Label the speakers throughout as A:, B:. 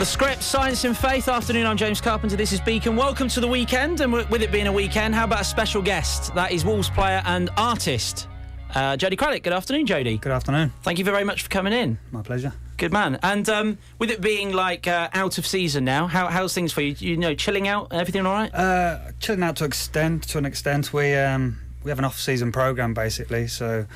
A: Script, Science and Faith. Afternoon, I'm James Carpenter. This is Beacon. Welcome to the weekend, and with it being a weekend, how about a special guest? That is Wolves player and artist, Jody Craddock. Good afternoon, Jody.
B: Good afternoon.
A: Thank you very much for coming in.
B: My pleasure. Good
A: man. And with it being like out of season now, how's things for you? You know, chilling out, everything all right?
B: Chilling out to an extent. We have an off-season programme basically, so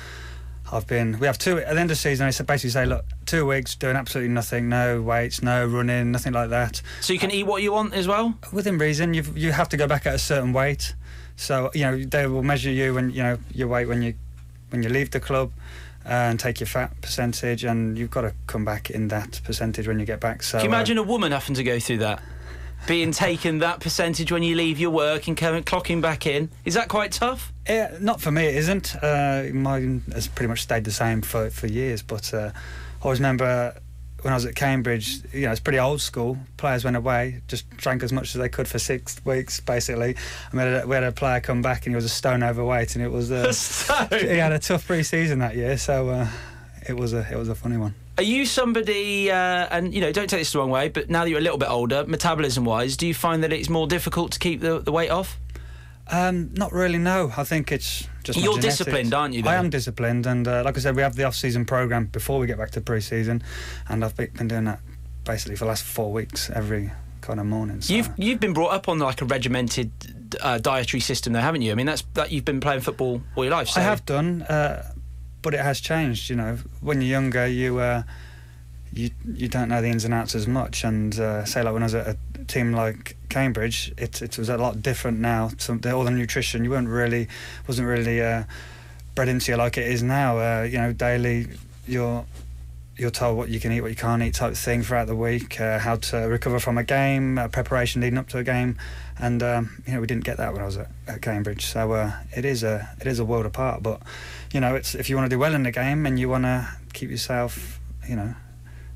B: we have two at the end of the season. I basically say, look, 2 weeks doing absolutely nothing, no weights, no running, nothing like that.
A: So you can eat what you want as well?
B: Within reason. You have to go back at a certain weight. So they will measure you when your weight when you leave the club, and take your fat percentage, and you've got to come back in that percentage when you get back. So
A: can you imagine a woman having to go through that? Being taken that percentage when you leave your work and clocking back in. Is that quite tough?
B: Yeah, not for me, it isn't. Mine has pretty much stayed the same for years, but I always remember when I was at Cambridge, it's pretty old school. Players went away, just drank as much as they could for 6 weeks, basically. And we had a player come back and he was a stone overweight, and it was he had a tough pre-season that year, so it was a funny one.
A: Are you somebody, and don't take this the wrong way, but now that you're a little bit older, metabolism-wise, do you find that it's more difficult to keep the weight off?
B: Not really, no. I think it's just
A: You're disciplined, aren't you, though?
B: I am disciplined, and like I said, we have the off-season programme before we get back to pre-season, and I've been doing that basically for the last 4 weeks, every kind of morning. So.
A: You've been brought up on like a regimented dietary system, though, haven't you? I mean, that you've been playing football all your life. So.
B: I have done, but it has changed. When you're younger, you don't know the ins and outs as much, and say like when I was at a team like Cambridge, it was a lot different now. All the nutrition wasn't really bred into you like it is now. Daily you're told what you can eat, what you can't eat, type of thing throughout the week. How to recover from a game, preparation leading up to a game, and we didn't get that when I was at Cambridge. So it is a world apart. But it's if you want to do well in the game and you want to keep yourself,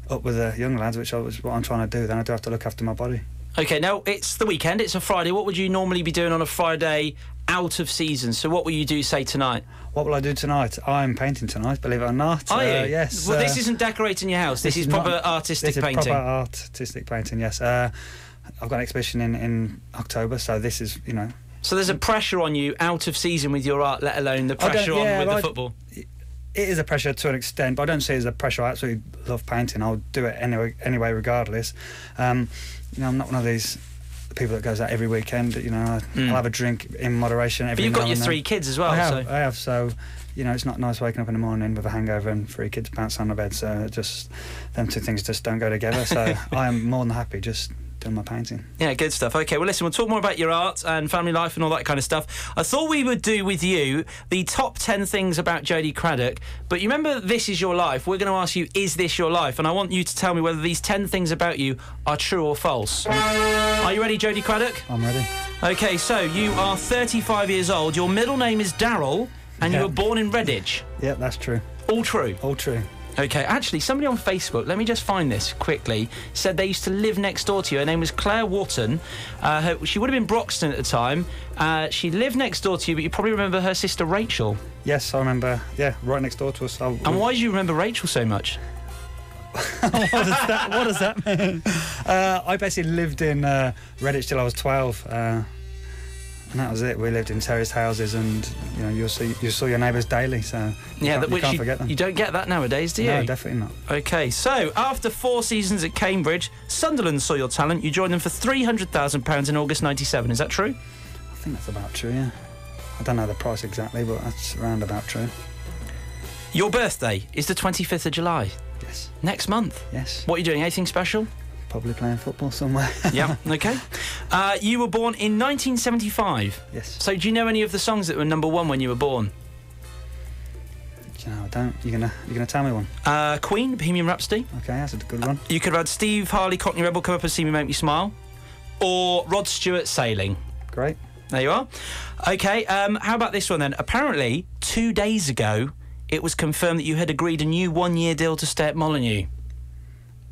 B: up with the young lads, which is what I'm trying to do, then I do have to look after my body.
A: OK, now it's the weekend, it's a Friday. What would you normally be doing on a Friday out of season? So what will you do, say, tonight? What
B: will I do tonight? I'm painting tonight, believe it or not.
A: Are you?
B: Yes.
A: Well, this isn't decorating your house. This is proper artistic painting.
B: This is proper artistic painting, yes. I've got an exhibition in October, so this is,
A: So there's a pressure on you out of season with your art, let alone the pressure on with the football?
B: It is a pressure to an extent, but I don't see it as a pressure. I absolutely love painting. I'll do it anyway regardless. I'm not one of these people that goes out every weekend. I'll have a drink in moderation every
A: But you've
B: now
A: got your
B: and then.
A: 3 kids as well.
B: I have. So, it's not nice waking up in the morning with a hangover and 3 kids bouncing on the bed. So them two things just don't go together. So I am more than happy just doing my painting.
A: Yeah, good stuff. OK, well, listen, we'll talk more about your art and family life and all that kind of stuff. I thought we would do with you the top 10 things about Jody Craddock, but you remember This Is Your Life? We're going to ask you, is this your life? And I want you to tell me whether these 10 things about you are true or false. Are you ready, Jody Craddock?
B: I'm ready.
A: OK, so you are 35 years old, your middle name is Darryl, and you were born in Redditch.
B: Yeah, that's true.
A: All true?
B: All true.
A: OK, actually, somebody on Facebook, let me just find this quickly, said they used to live next door to you. Her name was Claire Wharton. She would have been Broxton at the time. She lived next door to you, but you probably remember her sister Rachel.
B: Yes, I remember, right next door to us.
A: And why do you remember Rachel so much?
B: What does that mean? I basically lived in Redditch till I was 12. And that was it. We lived in terraced houses, and you saw your neighbours daily, so you can't forget them.
A: You don't get that nowadays, do you?
B: No, definitely not.
A: OK, so after 4 seasons at Cambridge, Sunderland saw your talent. You joined them for £300,000 in August '97. Is that true?
B: I think that's about true. Yeah. I don't know the price exactly, but that's around about true.
A: Your birthday is the 25th of July.
B: Yes.
A: Next month.
B: Yes.
A: What are you doing? Anything special?
B: Probably playing football somewhere.
A: Yeah, OK. You were born in 1975.
B: Yes.
A: So do you know any of the songs that were #1 when you were born?
B: I don't. You're gonna tell me one.
A: Queen, Bohemian Rhapsody.
B: OK, that's a good one.
A: You could have had Steve Harley, Cockney Rebel, Come Up and See Me, Make Me Smile. Or Rod Stewart, Sailing.
B: Great.
A: There you are. OK, how about this one then? Apparently, 2 days ago, it was confirmed that you had agreed a new 1-year deal to stay at Molineux.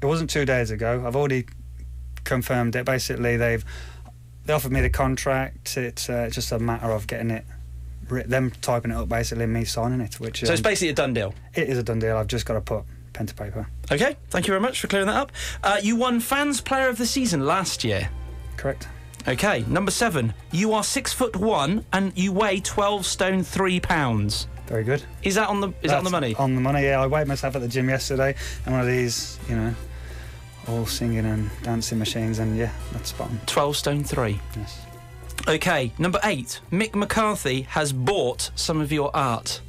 B: It wasn't 2 days ago. I've already confirmed it. Basically, they offered me the contract. It's just a matter of getting it, them typing it up, basically, and me signing it. So
A: it's basically a done deal?
B: It is a done deal. I've just got to put pen to paper.
A: Okay, thank you very much for clearing that up. You won Fans Player of the Season last year.
B: Correct.
A: Okay, number 7. You are 6'1" and you weigh 12 stone 3 pounds.
B: Very good.
A: Is that on the money?
B: On the money, yeah. I weighed myself at the gym yesterday, and one of these, you know, all singing and dancing machines, and yeah, that's spot on.
A: 12 stone 3.
B: Yes.
A: Okay, number 8. Mick McCarthy has bought some of your art.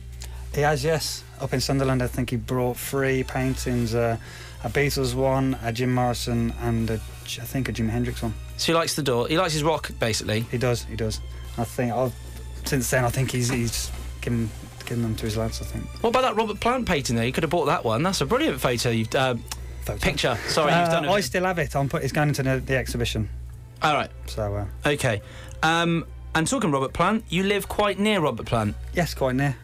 B: He has, yes. Up in Sunderland, I think he brought 3 paintings, a Beatles one, a Jim Morrison, and I think a Jimi Hendrix one.
A: So he likes the door. He likes his rock, basically.
B: He does. I think since then, I think he's given them to his lads, I think.
A: What about that Robert Plant painting there? You could have bought that one. That's a brilliant photo. Picture. Sorry, you've done it.
B: I still have it. It's going into the exhibition.
A: All right.
B: So.
A: Okay. And talking Robert Plant, you live quite near Robert Plant.
B: Yes, quite near.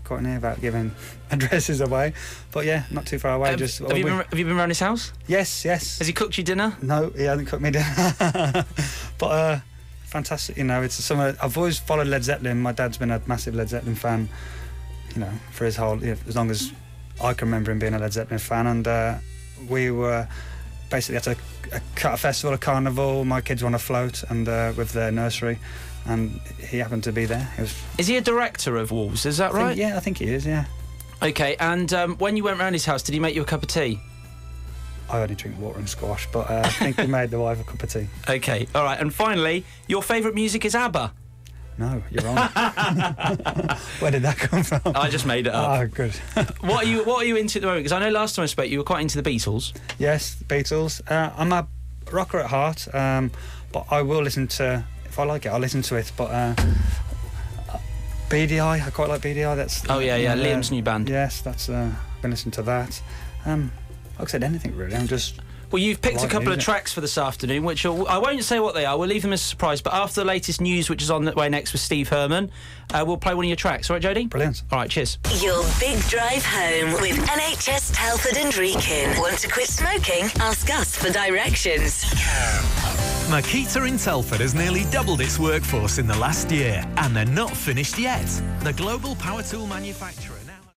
B: Quite near, about giving addresses away. But yeah, not too far away.
A: Have you been around his house?
B: Yes.
A: Has he cooked you dinner?
B: No, he hasn't cooked me dinner. But fantastic, you know. It's summer. I've always followed Led Zeppelin. My dad's been a massive Led Zeppelin fan, you know, for his whole, as long as I can remember him being a Led Zeppelin fan. And we were basically at a festival, a carnival. My kids were on a float and with their nursery, and he happened to be there.
A: Is he a director of Wolves? Is that right?
B: Yeah, I think he is. Yeah.
A: Okay, and when you went round his house, did he make you a cup of tea?
B: I only drink water and squash, but I think he made the wife a cup of tea.
A: Okay, all right. And finally, your favourite music is ABBA?
B: No, you're wrong. Where did that come from?
A: I just made it up.
B: Oh, good.
A: What are you into at the moment? Because I know last time I spoke, you were quite into the Beatles.
B: Yes, the Beatles. I'm a rocker at heart, but I will listen to, if I like it, I'll listen to it. But BDI, I quite like BDI. That's
A: Liam's new band.
B: Yes, that's I've been listening to that. Like I said, anything really. I'm just.
A: Well, you've picked a couple of tracks for this afternoon, which I won't say what they are. We'll leave them as a surprise. But after the latest news, which is on the way next with Steve Herman, we'll play one of your tracks. All right, Jody?
B: Brilliant.
A: All right, cheers.
C: Your big drive home with NHS Telford and Wrekin. Want to quit smoking? Ask us for directions.
D: Makita in Telford has nearly doubled its workforce in the last year, and they're not finished yet. The global power tool manufacturer